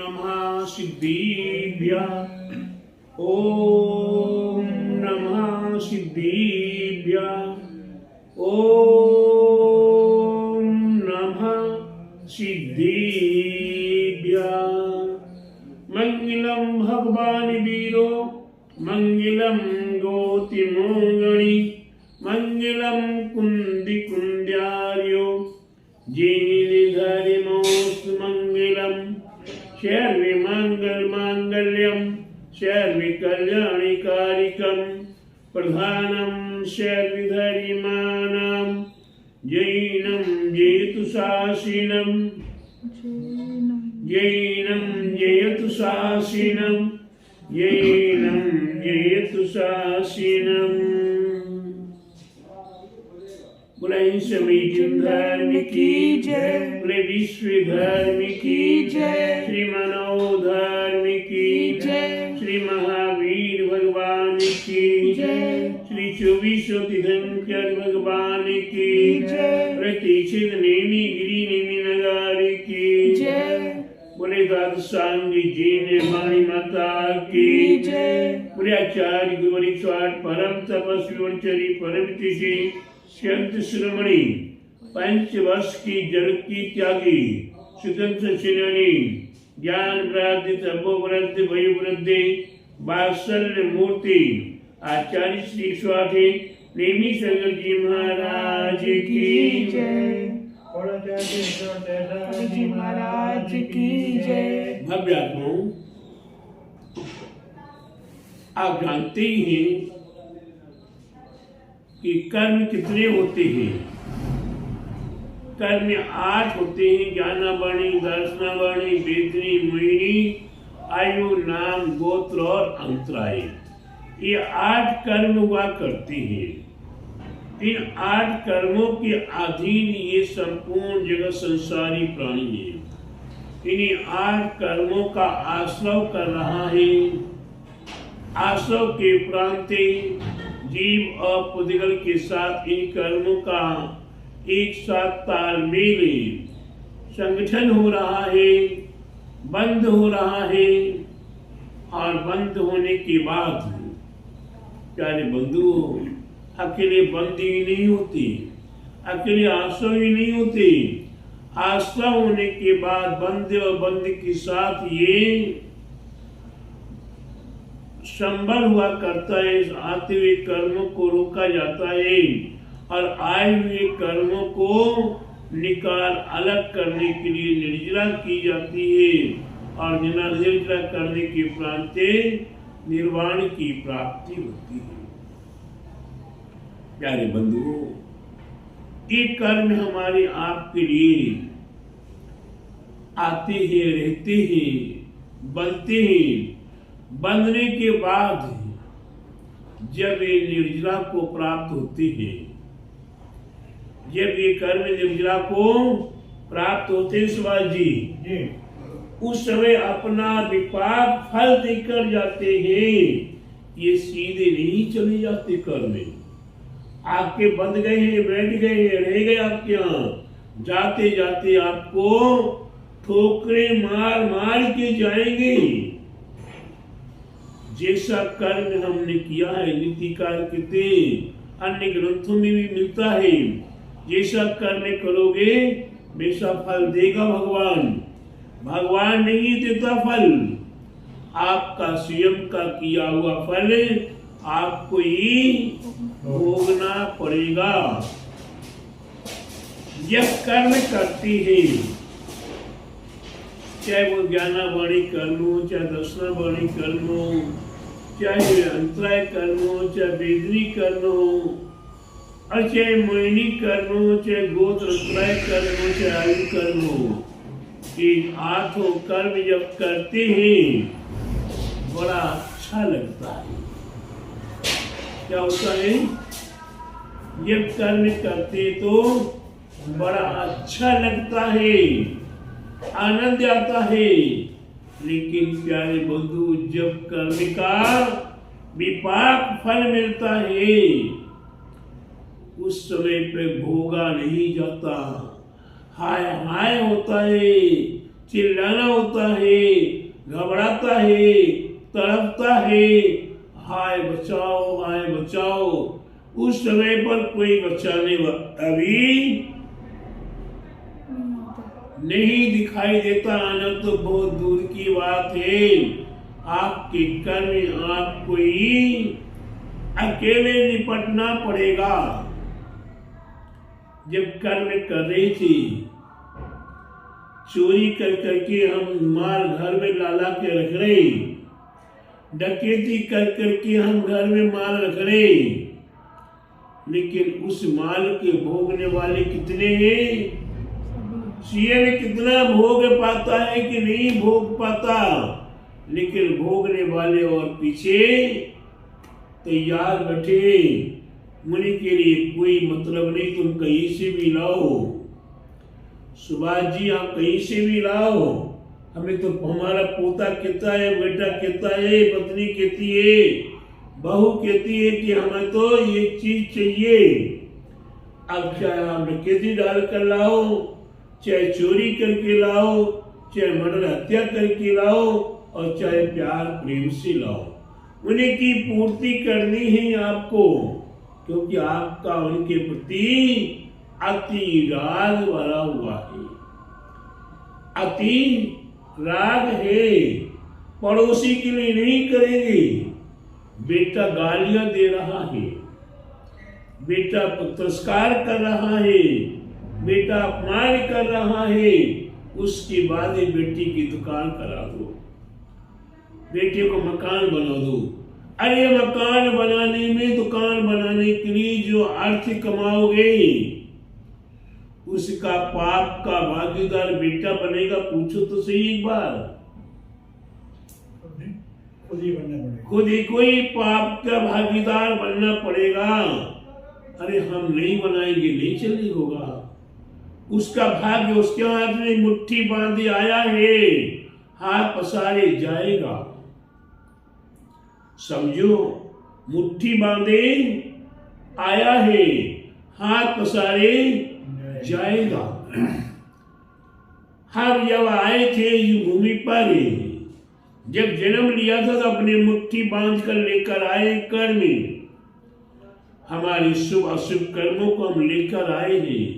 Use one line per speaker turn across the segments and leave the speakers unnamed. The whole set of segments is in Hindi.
नमः सिद्धिभ्यः। ओम नमः सिद्धिभ्यः। ओम नमः सिद्धिभ्यः। मंगलम भगवान वीरो मंगलम गोतिमोगणि मंगलम कुंदी कुंद्यार्यो जीनिधरिमोस्तु मंगलम शर्वे मंगल मांगल्यम शर्वे कल्याणी कारिकम प्रधानम शर्विधरिमानम जैनम जयतु शासिनम जैनम जयतु शासिनम जैनम जयतु शासिनम। बोले समीचीन धर्म की जय, बोले विश्व धर्म की जय, श्री मानव धर्म की जय, श्री महावीर भगवान की जय, श्री 24 तीर्थंकर भगवान की जय, प्रतिष्ठित नेमी गिरी नेमी नगारी की जय। बोले दादसांगी जी ने वाणी माता की जय। बोले आचार्य गुरुवरी स्वाट परम तपस्वी वंचरी परम तिशी संत शिरोमणि 5 वर्ष की जल की त्यागी स्वतंत्र सेनानी ज्ञान वृद्धि तपो वृद्धि भय वृद्धि वात्सल्य मूर्ति आचार्य श्री स्वामी नेमी शंकर जी महाराज की जय। जी महाराज की जय। भव्य आत्माओं, आप जानते ही हैं कि कर्म कितने होते हैं। कर्म 8 होते हैं, ज्ञानावाणी दर्शनावाणी वेदनी मोहिनी आयु नाम गोत्र और अंतराय। ये 8 कर्म हुआ करते हैं। इन 8 कर्मों के अधीन ये संपूर्ण जगत संसारी प्राणी है। इन्हीं 8 कर्मों का आश्रव कर रहा है। आश्रव के उपरांत जीव और पुद्गल के साथ इन कर्मों का एक साथ तालमेल संगठन हो रहा है, बंद हो रहा है। और बंद होने के बाद प्यारे बंधु, अकेले बंदी ही नहीं होती, अकेले आश्रव ही नहीं होते। आश्रव होने के बाद बंद और बंद के साथ ये संबल हुआ करता है। आते हुए कर्मों को रोका जाता है और आए हुए कर्मों को निकाल अलग करने के लिए निर्जरा की जाती है। और निर्जरा करने के उपरांत निर्वाण की प्राप्ति होती है। प्यारे बंधुओं, ये कर्म हमारे आपके लिए आते हैं, रहते हैं, बनते हैं। बंधने के बाद जब ये निर्जरा को प्राप्त होते हैं, जब ये कर्म निर्जरा को प्राप्त होते हैं सुभाष जी, उस समय अपना विपाक फल देकर जाते हैं। ये सीधे नहीं चले जाते कर्म, आपके बंध गए हैं, बैठ गए हैं, रह गए आपके यहाँ। जाते जाते आपको ठोकरे मार मार के जाएंगे। जैसा कर्म हमने किया है, नीतिकार कहते अन्य ग्रंथों में भी मिलता है, जैसा कर्म करोगे वैसा फल देगा भगवान। भगवान नहीं देता फल, आपका स्वयं का किया हुआ फल आपको ही भोगना पड़ेगा। यह कर्म करती है, चाहे वो ज्ञानावाणी कर्म हो, चाहे दर्शनावाणी कर्म हो, चाहे अंतराय कर्म हो, चाहे वेदनी कर्म हो, और चाहे मोहिनी कर्म हो, चाहे गोत्र अंतराय कर्म हो, चाहे आयु कर्म हो। ये 8 कर्म जब करते हैं बड़ा अच्छा लगता है। क्या होता है? जब कर्म करते तो बड़ा अच्छा लगता है, आनंद आता है। लेकिन प्यारे बंधु, जब कर्म का विपाक फल मिलता है उस समय पे भोगा नहीं जाता, हाय हाय होता है, चिल्लाना होता है, घबराता है, तड़पता है, हाय बचाओ हाय बचाओ। उस समय पर कोई बचाने अभी नहीं दिखाई देता, आना तो बहुत दूर की बात है। आपके कर्म आपको ही अकेले निपटना पड़ेगा। जब कर्म कर रही थी, चोरी कर करके हम माल घर में लाला के रख रहे, डकैती कर करके हम घर में माल रख रहे, लेकिन उस माल के भोगने वाले कितने हैं? सीएम कितना भोग पाता है कि नहीं भोग पाता, लेकिन भोगने वाले और पीछे तैयार बैठे। मुनि के लिए कोई मतलब नहीं, तुम कहीं से भी लाओ, सुभाष जी आप कहीं से भी लाओ, हमें तो हमारा पोता कहता है, बेटा कहता है, पत्नी कहती है, बहू कहती है कि हमें तो ये चीज चाहिए। अब चाहे आप डकैती डाल कर लाओ, चाहे चोरी करके लाओ, चाहे मर्डर हत्या करके लाओ, और चाहे प्यार प्रेम से लाओ, उन्हें की पूर्ति करनी है आपको, क्योंकि आपका उनके प्रति अति राग भरा हुआ है, अति राग है। पड़ोसी के लिए नहीं करेंगे। बेटा गालियां दे रहा है, बेटा तिरस्कार कर रहा है, बेटा अपमान कर रहा है, उसके बाद ही बेटी की दुकान करा दो, बेटे को मकान बना दो। अरे मकान बनाने में, दुकान बनाने के लिए जो अर्थ कमाओगे, उसका पाप का भागीदार बेटा बनेगा? पूछो तो सही एक बार। खुद ही कोई पाप का भागीदार बनना पड़ेगा। अरे हम नहीं बनाएंगे, नहीं चली होगा। उसका भाग्य उसके हाथ में मुट्ठी बांधे आया है, हाथ पसारे जाएगा। समझो, मुट्ठी बांधे आया है, हाथ पसारे जाएगा। हम जब आए थे इस भूमि पर, जब जन्म लिया था तो अपने मुट्ठी बांध कर लेकर आए कर्म, हमारे शुभ अशुभ कर्मों को हम लेकर आए हैं,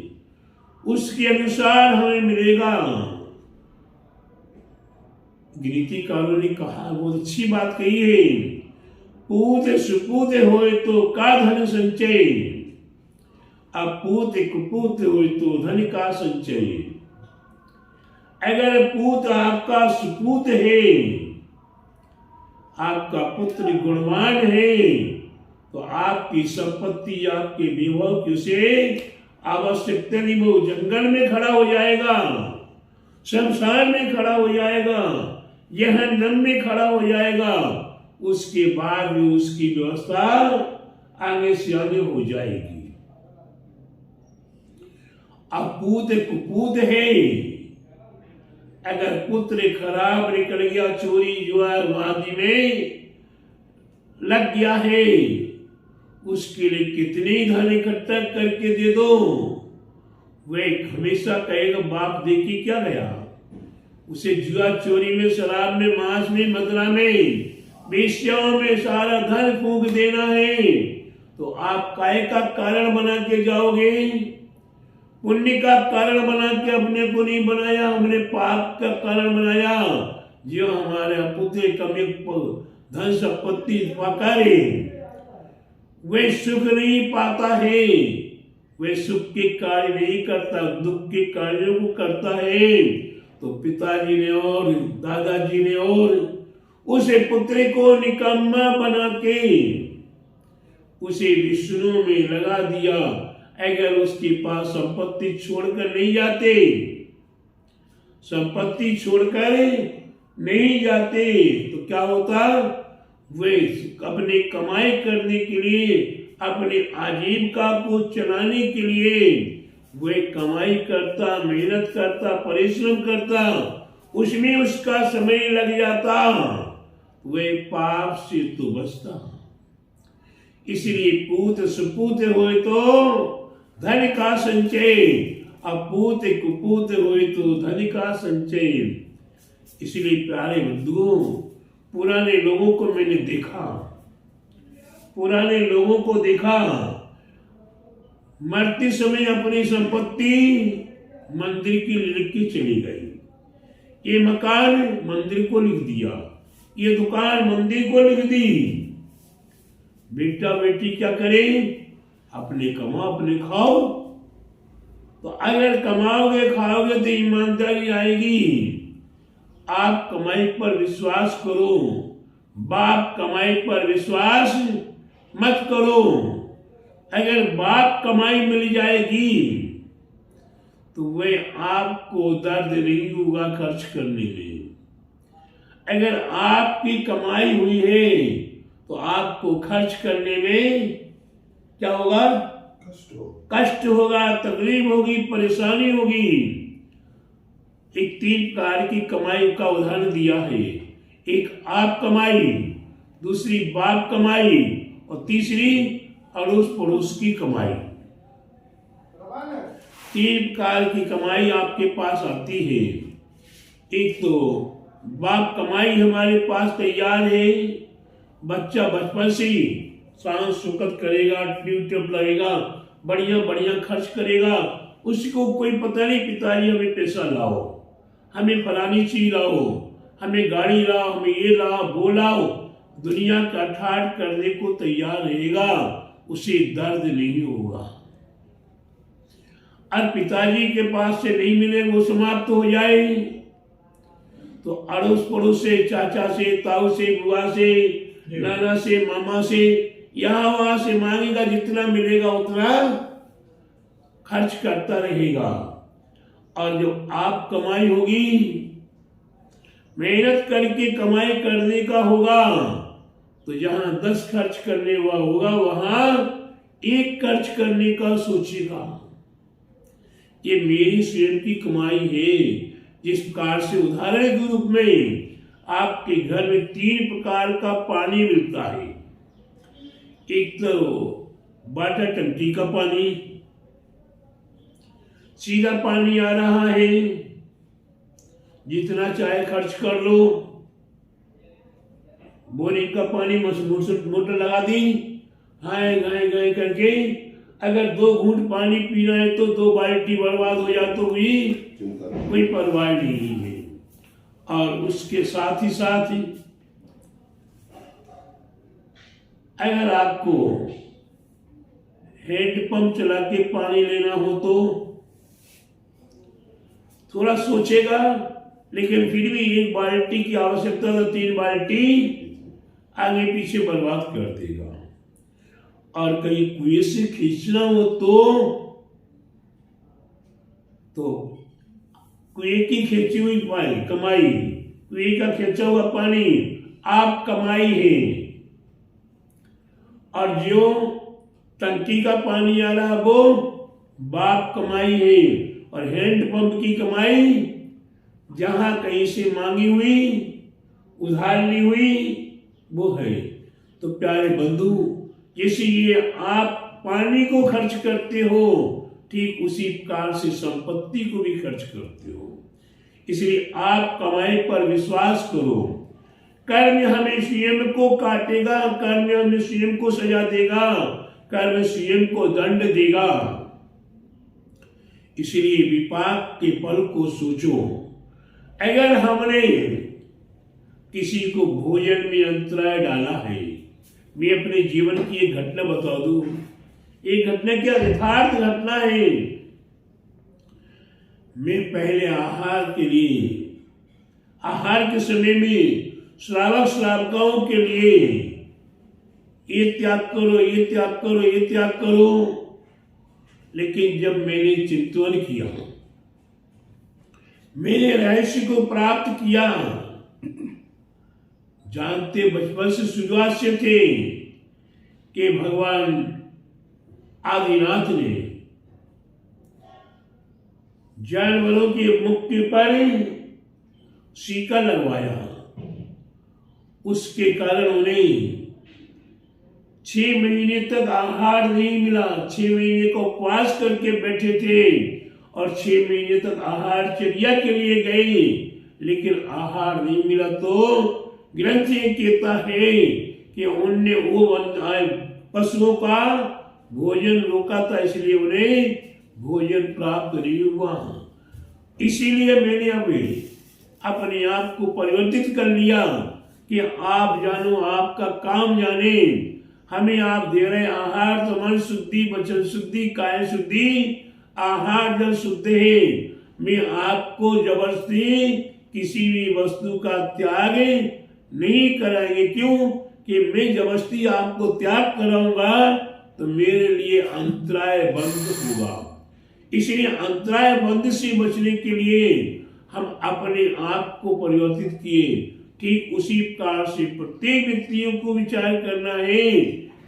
उसके अनुसार हमें मिलेगा। गिनीतिकारों ने कहा, बहुत अच्छी बात कही है, पूत सुपूत होए तो का धन संचय, अब पूत कुपूत होए तो धन का संचय। अगर पूत आपका सुपूत है, आपका पुत्र गुणवान है, तो आपकी संपत्ति, आपके विभव की उसे आवश्यकता नहीं। वो जंगल में खड़ा हो जाएगा, शमशान में खड़ा हो जाएगा, जहन्नम में खड़ा हो जाएगा, उसके बाद भी उसकी व्यवस्था आगे से आगे हो जाएगी। अब पूत कुपूत है, अगर पुत्र खराब निकल गया, चोरी जुआ वादी में लग गया है, उसके लिए कितनी धन इकट्ठा करके दे दो, वे हमेशा कहेगा बाप देखी क्या गया। उसे जुआ चोरी में, शराब में, मांस में, मदरा में, वेश्याओं में सारा धन फूंक देना है, तो आप काय का कारण बना के जाओगे? पुण्य का कारण बना के अपने को नहीं बनाया, हमने पाप का कारण बनाया। जो हमारे पुत्र कमी धन संपत्ति पकारे, वे सुख नहीं पाता है, वे सुख के कार्य नहीं करता, दुख के कार्यों को करता है। तो पिताजी ने और दादाजी ने और उसे पुत्र को निकम्मा बना के उसे विष्णु में लगा दिया। अगर उसके पास संपत्ति छोड़कर नहीं जाते, संपत्ति छोड़कर नहीं जाते, तो क्या होता? वे अपने कमाई करने के लिए, अपने आजीविका को चलाने के लिए वे कमाई करता, मेहनत करता, परिश्रम करता, उसमें उसका समय लग जाता, वे पाप से तो बचता। इसलिए पूत सुपूत होए तो धन का संचय, अपूत कुपूत होए तो धन का संचय। इसलिए प्यारे बंधुओं, पुराने लोगों को मैंने देखा, पुराने लोगों को देखा, मरते समय अपनी संपत्ति मंदिर की लिख के चली गई। ये मकान मंदिर को लिख दिया, ये दुकान मंदिर को लिख दी। बेटा बेटी क्या करे? अपने कमाओ अपने खाओ। तो अगर कमाओगे खाओगे तो ईमानदारी आएगी। आप कमाई पर विश्वास करो, बाप कमाई पर विश्वास मत करो। अगर बाप कमाई मिल जाएगी तो वह आपको दर्द नहीं होगा खर्च करने में। अगर आपकी कमाई हुई है तो आपको खर्च करने में क्या होगा? कष्ट होगा, तकलीफ होगी, परेशानी होगी। एक 3 प्रकार की कमाई का उदाहरण दिया है। एक आप कमाई, दूसरी बाप कमाई और तीसरी अड़ोस पड़ोस की कमाई। 3 प्रकार की कमाई आपके पास आती है। एक तो बाप कमाई हमारे पास तैयार है, बच्चा बचपन से सांस सुकत करेगा, ट्यूब लगेगा, बढ़िया बढ़िया खर्च करेगा। उसको कोई पता नहीं पिताजी हमें पैसा लाओ, हमें फलानी चीज लाओ, हमें गाड़ी लाओ, हमें ये लाओ वो लाओ। दुनिया का ठाट करने को तैयार रहेगा, उसे दर्द नहीं होगा। और पिताजी के पास से नहीं मिले, वो समाप्त हो जाए तो अड़ोस पड़ोस से, चाचा से, ताऊ से, बुआ से, नाना से, मामा से, यहाँ वहां से मांगेगा। जितना मिलेगा उतना खर्च करता रहेगा। और जो आप कमाई होगी, मेहनत करके कमाई करने का होगा, तो जहां 10 खर्च करने हुआ होगा वहां 1 खर्च करने का सोचेगा। ये मेरी स्वयं की कमाई है। जिस प्रकार से उदाहरण के रूप में आपके घर में 3 प्रकार का पानी मिलता है। एक तो वाटर टंकी का पानी, सीधा पानी आ रहा है, जितना चाहे खर्च कर लो। बोरिंग का पानी मोटर लगा दी, हाय गाय गाय करके अगर 2 घूंट पानी पीना है तो 2 बाल्टी बर्बाद हो जाए तो भी कोई परवाह नहीं है। और उसके साथ ही अगर आपको हैंडपंप चला के पानी लेना हो तो थोड़ा सोचेगा, लेकिन फिर भी 1 बाल्टी की आवश्यकता तो 3 बाल्टी आगे पीछे बर्बाद कर देगा। और कहीं कुएं से खींचना हो तो कुएं की खींची हुई कमाई, कुएं का खींचा हुआ पानी आप कमाई है। और जो टंकी का पानी आ रहा वो बाप कमाई है। और हैंडपंप की कमाई जहां कहीं से मांगी हुई, उधार ली हुई, वो है। तो प्यारे बंधु, जैसे ये आप पानी को खर्च करते हो, ठीक उसी प्रकार से संपत्ति को भी खर्च करते हो। इसलिए आप कमाई पर विश्वास करो। कर्म हमें स्वयं को काटेगा, कर्म हमें स्वयं को सजा देगा, कर्म स्वयं को दंड देगा। इसलिए विपाक के फल को सोचो। अगर हमने किसी को भोजन में अंतराय डाला है, मैं अपने जीवन की एक घटना बता दूं। एक घटना क्या, यथार्थ घटना है। मैं पहले आहार के समय में श्रावक श्राविकाओं के लिए ये त्याग करो, ये त्याग करो, ये त्याग करो। लेकिन जब मैंने चिंतन किया, मैंने रहस्य को प्राप्त किया, जानते बचपन से शुरुआत से थे कि भगवान आदिनाथ ने जानवरों की मुक्ति पर टीका लगवाया। उसके कारण उन्हें 6 महीने तक आहार नहीं मिला। 6 महीने का उपवास करके बैठे थे और 6 महीने तक आहार चर्या के लिए गए, लेकिन आहार नहीं मिला तो ग्रंथ ये कहता है कि उनने वो पशुओं का भोजन रोका था, इसलिए उन्हें भोजन प्राप्त नहीं हुआ। इसीलिए मैंने अभी अपने आप को परिवर्तित कर लिया कि आप जानो, आपका काम जाने। हमें आप दे रहे आहार तो मन शुद्धि, वचन शुद्धि, काया शुद्धि, आहार जल शुद्ध है। मैं आपको जबरदस्ती किसी भी वस्तु का त्याग नहीं कराएंगे। क्यों कि मैं जबरदस्ती आपको त्याग कराऊंगा तो मेरे लिए अंतराय बंद होगा। इसलिए अंतराय बंद से बचने के लिए हम अपने आप को परिवर्तित किए। ठीक उसी प्रकार से प्रत्येक व्यक्तियों को विचार करना है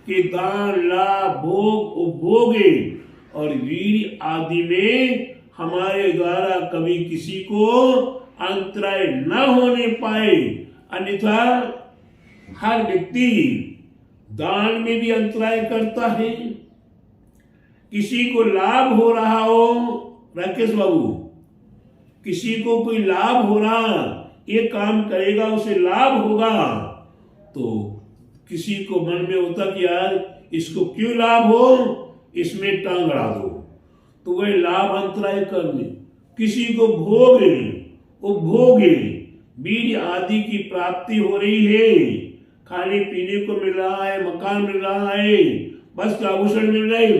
कि दान, लाभ, भोग, उपभोग और वीर आदि में हमारे द्वारा कभी किसी को अंतराय न होने पाए। अन्यथा हर व्यक्ति दान में भी अंतराय करता है। किसी को लाभ हो रहा हो, राकेश बाबू, किसी को कोई लाभ हो रहा, ये काम करेगा उसे लाभ होगा, तो किसी को मन में होता कि यार इसको क्यों लाभ हो, इसमें टांग अड़ा दो, तो वह लाभ अंतराय करने। किसी को भोग, उपभोग, वीर आदि की प्राप्ति हो रही है, खाने पीने को मिल रहा है, मकान मिल रहा है, वस्त्र आभूषण मिल रहे,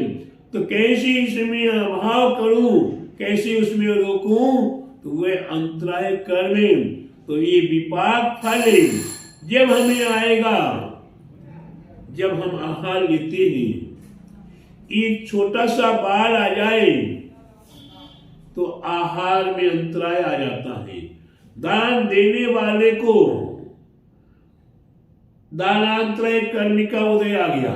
तो कैसे इसमें अभाव करूं, कैसे उसमें रोकूं, तो वह अंतराय करने। तो ये विपाक फल जब हमें आएगा, जब हम आहार लेते हैं। एक छोटा सा बाल आ जाए तो आहार में अंतराय आ जाता है। दान देने वाले को दानांतराय करने का उदय आ गया,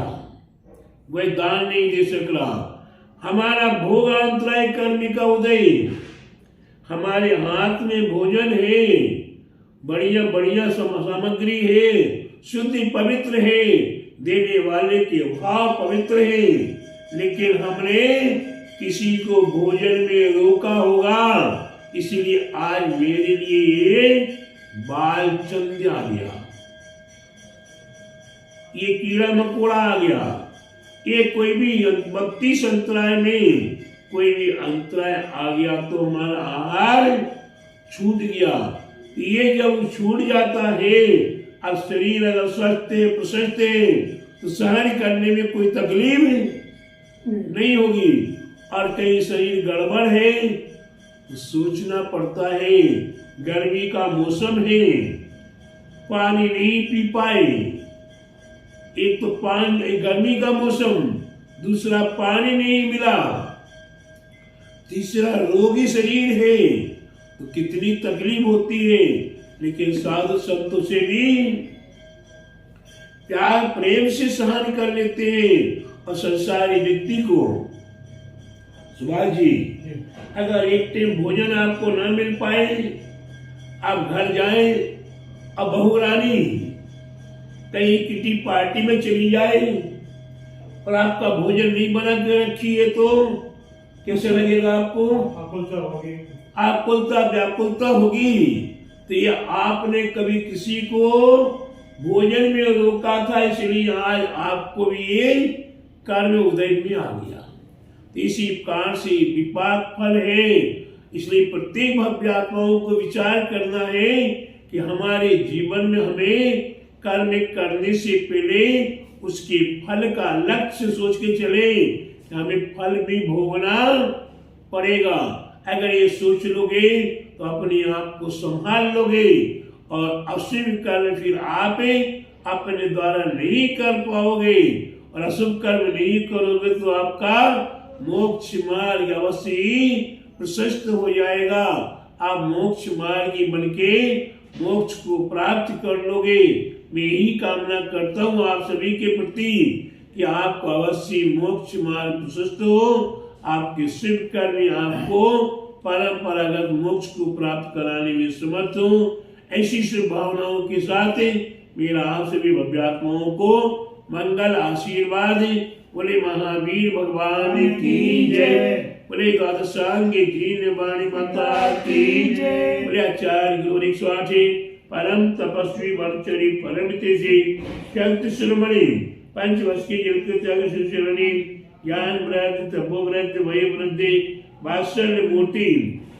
वह दान नहीं दे सक रहा। हमारा भोगांतराय करने का उदय, हमारे हाथ में भोजन है, बढ़िया बढ़िया सामग्री है, शुद्धि पवित्र है, देने वाले के भाव पवित्र है, लेकिन हमने किसी को भोजन में रोका होगा। इसलिए आज मेरे लिए बाल चंद आ गया, ये कीड़ा मकोड़ा आ गया, ये कोई भी 32 अंतराय में कोई भी अंतराय आ गया तो हमारा आहार छूट गया। ये जब छूट जाता है, अब शरीर अगर स्वस्थ है, प्रशस्त है, तो सहन करने में कोई तकलीफ नहीं होगी। और कहीं शरीर गड़बड़ है तो सोचना पड़ता है, गर्मी का मौसम है, पानी नहीं पी पाए, एक तो पानी गर्मी का मौसम, दूसरा पानी नहीं मिला, तीसरा रोगी शरीर है, तो कितनी तकलीफ होती है। लेकिन साधु संतों से भी प्यार प्रेम से सहन कर लेते हैं। और संसारी व्यक्ति को, सुभाष जी, अगर एक टाइम भोजन आपको न मिल पाए, आप घर जाएं, अब बहू रानी कहीं किटी पार्टी में चली जाए और आपका भोजन नहीं बना के रखी है, तो कैसे लगेगा आपको? आकुलता व्याकुलता होगी। तो ये आपने कभी किसी को भोजन में रोका था, इसलिए आज आपको भी ये कर्म उदय में आ गया। तो इसी प्रकार से विपाक फल है। इसलिए प्रत्येक भव्यात्माओं को विचार करना है कि हमारे जीवन में हमें कर्म करने से पहले उसके फल का लक्ष्य सोच के चले, हमें फल भी भोगना पड़ेगा। अगर ये सोच लोगे तो अपने आप को संभाल लोगे, और अशुभ कर्म फिर आप अपने द्वारा नहीं कर पाओगे, और अशुभ कर्म नहीं करोगे तो आपका मोक्ष मार्ग अवश्य ही प्रशस्त हो जाएगा। आप मोक्ष मार्गी बनके मोक्ष को प्राप्त कर लोगे। मैं यही कामना करता हूँ आप सभी के प्रति कि आपको अवश्य मोक्ष मार्ग प्रशस्त हो, आपके शुभ कर्म आपको परंपरागत मोक्ष को प्राप्त कराने में समर्थ हो। ऐसी शुभ भावनाओं के साथ मेरा आप सभी भव्यात्माओं को मंगल आशीर्वाद। बोले महावीर भगवान की जय। बोले द्वादशांगी जीन वाणी माता की
जय।
बोले आचार्य और 108 परम तपस्वी वरचरी परम तेजी शक्त श्रमणी पंचवश की जल त्याग सुशरणी ज्ञान वृद्ध तपो वृद्ध वय वृद्धि वात्सल्य मूर्ति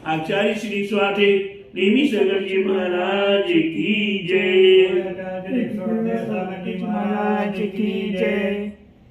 आचार्य श्री 108 नेमी सगर जी महाराज की जय।
महाराज की जय।